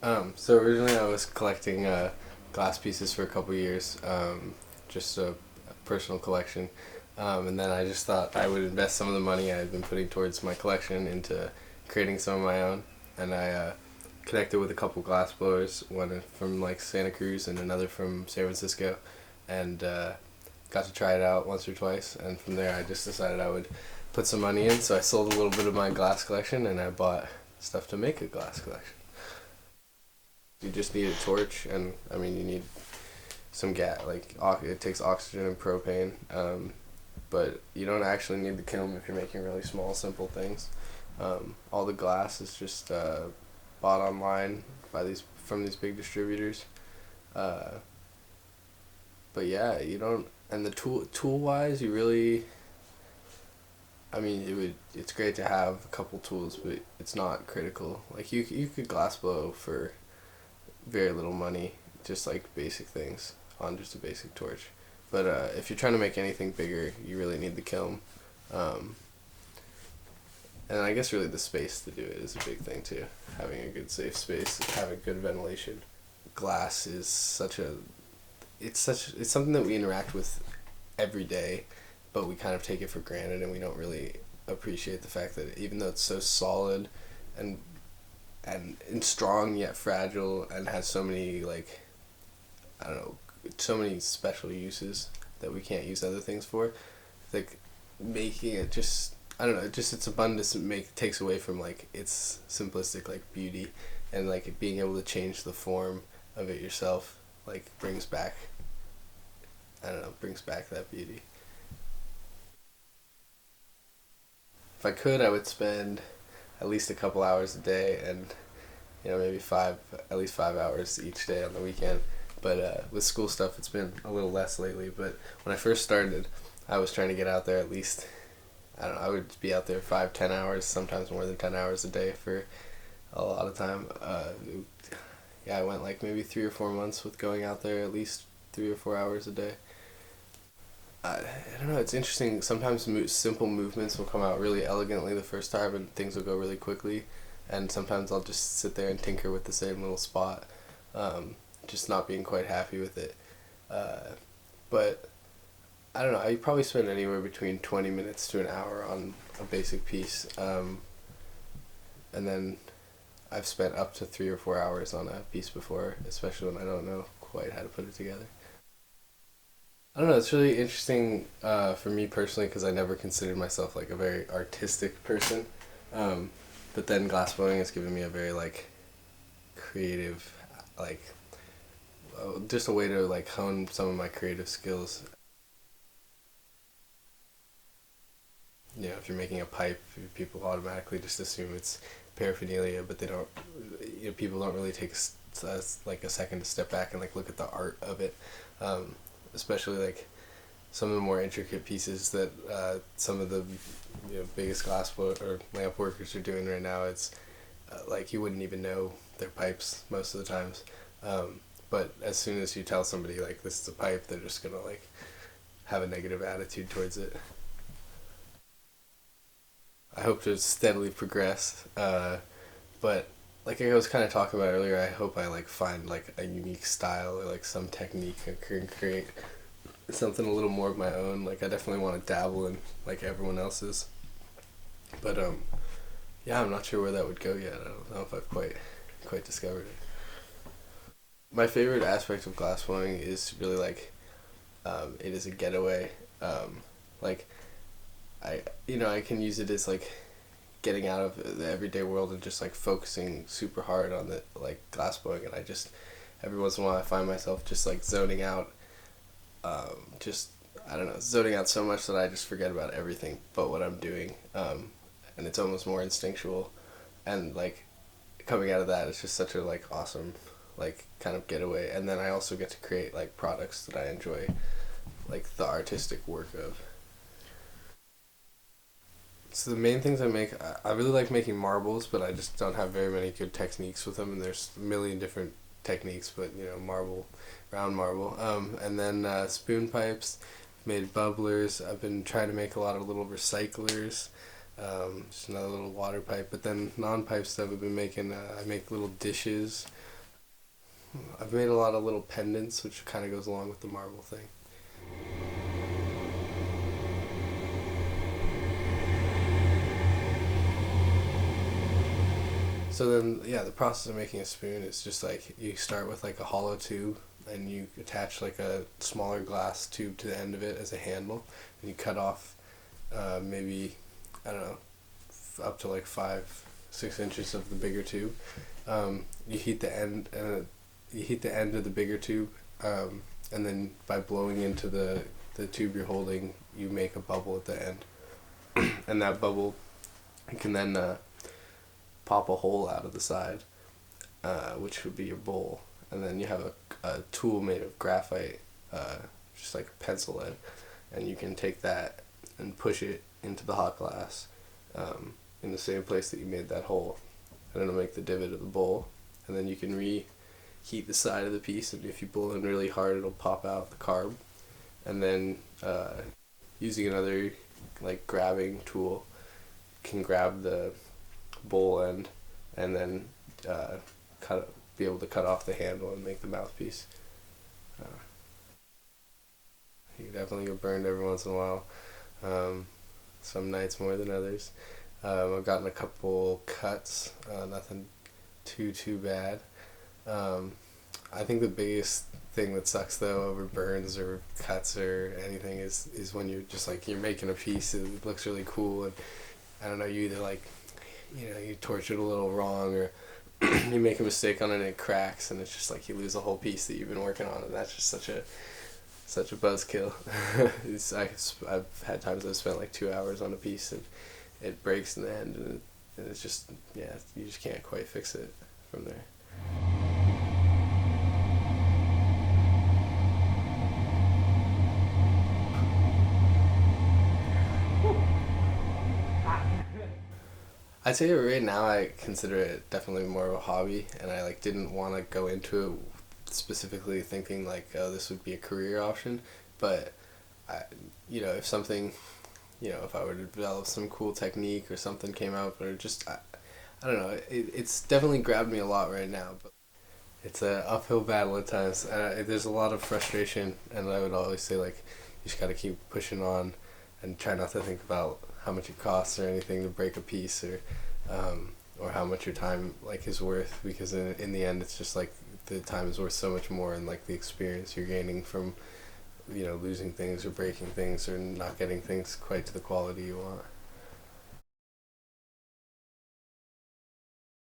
So originally I was collecting glass pieces for a couple years, just a personal collection, and then I just thought I would invest some of the money I had been putting towards my collection into creating some of my own, and I connected with a couple glass blowers, one from like Santa Cruz and another from San Francisco, and got to try it out once or twice, and from there I just decided I would put some money in, so I sold a little bit of my glass collection and I bought stuff to make a glass collection. You just need a torch, and I mean you need some gas. Like it takes oxygen and propane, but you don't actually need the kiln if you're making really small, simple things. All the glass is just bought online by these from these big distributors. Uh, but yeah, you don't. And the tool wise, you really. I mean, it's great to have a couple tools, but it's not critical. Like you could glass blow for very little money, just like basic things on just a basic torch. But if you're trying to make anything bigger, you really need the kiln. Um, and I guess really the space to do it is a big thing too. Having a good safe space, having good ventilation. Glass is it's something that we interact with every day, but we kind of take it for granted and we don't really appreciate the fact that even though it's so solid and and strong yet fragile and has so many like I don't know so many special uses that we can't use other things for, like making it just I don't know just its abundance takes away from like its simplistic like beauty, and like being able to change the form of it yourself like brings back I don't know brings back that beauty. If I could, I would spend at least a couple hours a day, and maybe at least 5 hours each day on the weekend. But with school stuff, it's been a little less lately. But when I first started, I was trying to get out there at least. I don't know. I would be out there 5, 10 hours, sometimes more than 10 hours a day for a lot of time. Yeah, I went like maybe 3 or 4 months with going out there at least 3 or 4 hours a day. I don't know. It's interesting. Sometimes simple movements will come out really elegantly the first time, and things will go really quickly. And sometimes I'll just sit there and tinker with the same little spot, just not being quite happy with it. Uh, but I don't know. I probably spend anywhere between 20 minutes to an hour on a basic piece, and then I've spent up to 3 or 4 hours on a piece before, especially when I don't know quite how to put it together. I don't know. It's really interesting for me personally because I never considered myself like a very artistic person. Um, but then glassblowing has given me a very like creative, like just a way to like hone some of my creative skills. If you're making a pipe, people automatically just assume it's paraphernalia, but they don't. People don't really take like a second to step back and like look at the art of it. Um, Especially like some of the more intricate pieces that some of the biggest or lamp workers are doing right now. It's like you wouldn't even know their pipes most of the times. But as soon as you tell somebody like this is a pipe, they're just gonna like have a negative attitude towards it. I hope to steadily progress, but like I was kind of talking about earlier, I hope I like find like a unique style or like some technique I can create something a little more of my own. Like I definitely want to dabble in like everyone else's, but yeah, I'm not sure where that would go yet. I don't know if I've quite discovered it. My favorite aspect of glassblowing is really like it is a getaway. Like I can use it as like getting out of the everyday world and just like focusing super hard on the like glassblowing, and I just every once in a while I find myself just like zoning out, just I don't know, zoning out so much that I just forget about everything but what I'm doing, and it's almost more instinctual, and like coming out of that it's just such a like awesome like kind of getaway, and then I also get to create like products that I enjoy like the artistic work of. So the main things I make, I really like making marbles, but I just don't have very many good techniques with them. And there's a million different techniques, but marble, round marble, and then spoon pipes, made bubblers. I've been trying to make a lot of little recyclers, just another little water pipe. But then non pipe stuff I've been making. I make little dishes, I've made a lot of little pendants, which kind of goes along with the marble thing. So then, yeah, the process of making a spoon is just like you start with like a hollow tube, and you attach like a smaller glass tube to the end of it as a handle, and you cut off maybe, I don't know, up to like 5-6 inches of the bigger tube. You heat the end, and you heat the end of the bigger tube, and then by blowing into the tube you're holding, you make a bubble at the end, and that bubble you can then pop a hole out of the side, which would be your bowl, and then you have a tool made of graphite, just like a pencil lead, and you can take that and push it into the hot glass, in the same place that you made that hole, and it'll make the divot of the bowl, and then you can reheat the side of the piece, and if you blow in really hard it'll pop out the carb, and then using another like grabbing tool can grab the bowl end, and then be able to cut off the handle and make the mouthpiece. You definitely get burned every once in a while. Some nights more than others. I've gotten a couple cuts, nothing too bad. I think the biggest thing that sucks though over burns or cuts or anything is when you're just like you're making a piece, it looks really cool, and I don't know, you either like, you torch it a little wrong, or you make a mistake on it and it cracks, and it's just like you lose a whole piece that you've been working on, and that's just such a buzzkill. I've had times I've spent like 2 hours on a piece and it breaks in the end, and it's just, yeah, you just can't quite fix it from there. I'd say right now I consider it definitely more of a hobby, and I like didn't want to go into it specifically thinking like, oh, this would be a career option, but if something, if I were to develop some cool technique or something came out, or just I don't know, it's definitely grabbed me a lot right now, but it's a uphill battle at times. There's a lot of frustration, and I would always say like you just got to keep pushing on and try not to think about how much it costs or anything to break a piece, or how much your time like is worth, because in the end it's just like the time is worth so much more, and like the experience you're gaining from losing things or breaking things or not getting things quite to the quality you want.